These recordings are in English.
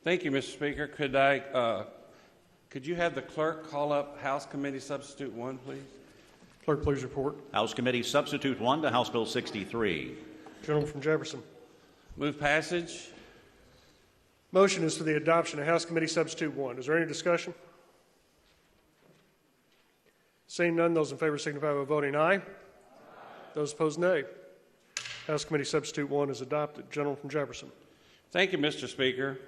Thank you, Mr. Speaker. Could you have the clerk call up House Committee Substitute 1, please? Clerk, please report. House Committee Substitute 1 to House Bill 63. Gentleman from Jefferson. Move passage. Motion is for the adoption of House Committee Substitute 1. Is there any discussion? Seeing none, those in favor signify by voting aye. Those opposed, nay. House Committee Substitute 1 is adopted. Gentleman from Jefferson. Thank you, Mr. Speaker.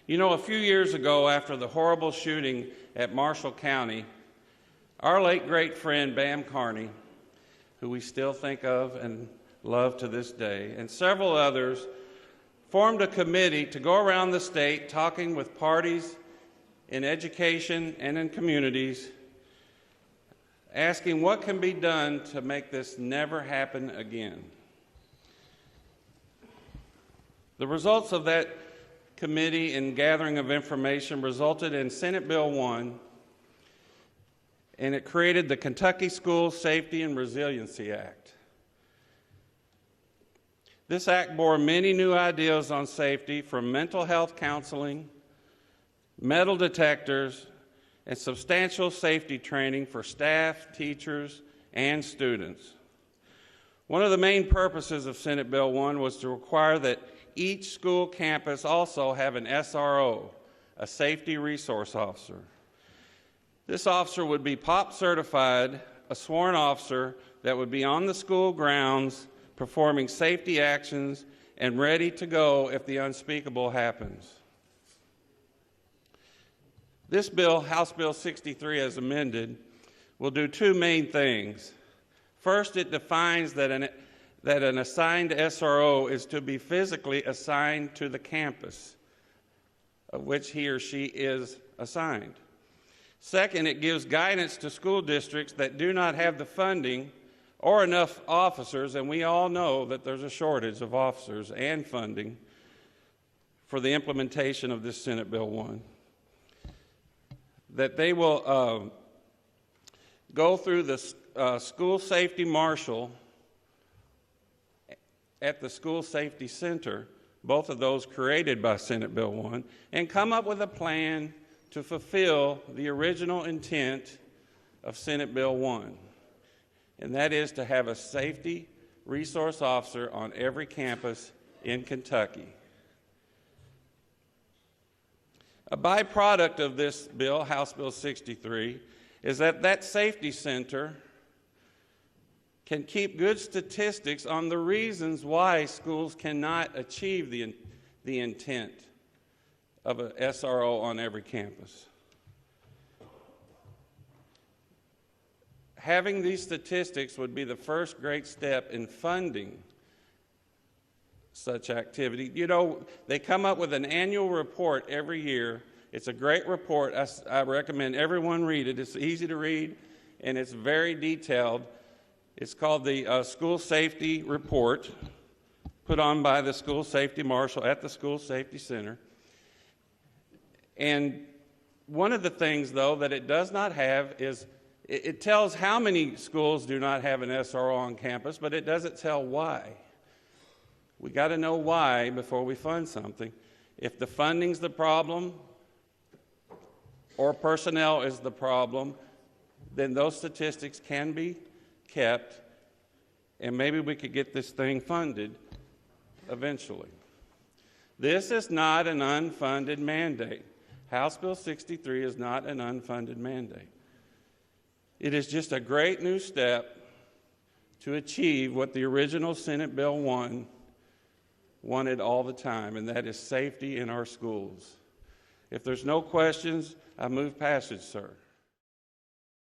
You know, a few years ago, after the horrible shooting at Marshall County, our late great friend Bam Carney, who we still think of and love to this day, and several others formed a committee to go around the state talking with parties in education and in communities, asking what can be done to make this never happen again. The results of that committee and gathering of information resulted in Senate Bill 1, and it created the Kentucky School Safety and Resiliency Act. This act bore many new ideas on safety, from mental health counseling, metal detectors, and substantial safety training for staff, teachers, and students. One of the main purposes of Senate Bill 1 was to require that each school campus also have an SRO, a safety resource officer. This officer would be POP certified, a sworn officer that would be on the school grounds performing safety actions and ready to go if the unspeakable happens. This bill, House Bill 63 as amended, will do two main things. First, it defines that an assigned SRO is to be physically assigned to the campus of which he or she is assigned. Second, it gives guidance to school districts that do not have the funding or enough officers, and we all know that there's a shortage of officers and funding for the implementation of this Senate Bill 1, that they will go through the school safety marshal at the School Safety Center, both of those created by Senate Bill 1, and come up with a plan to fulfill the original intent of Senate Bill 1, and that is to have a safety resource officer on every campus in Kentucky. A byproduct of this bill, House Bill 63, is that safety center can keep good statistics on the reasons why schools cannot achieve the intent of a SRO on every campus. Having these statistics would be the first great step in funding such activity. You know, they come up with an annual report every year. It's a great report. I recommend everyone read it. It's easy to read, and it's very detailed. It's called the School Safety Report, put on by the School Safety Marshal at the School Safety Center. And one of the things, though, that it does not have is it tells how many schools do not have an SRO on campus, but it doesn't tell why. We got to know why before we fund something. If the funding's the problem or personnel is the problem, then those statistics can be kept, and maybe we could get this thing funded eventually. This is not an unfunded mandate. House Bill 63 is not an unfunded mandate. It is just a great new step to achieve what the original Senate Bill 1 wanted all the time, and that is safety in our schools. If there's no questions, I move passage, sir.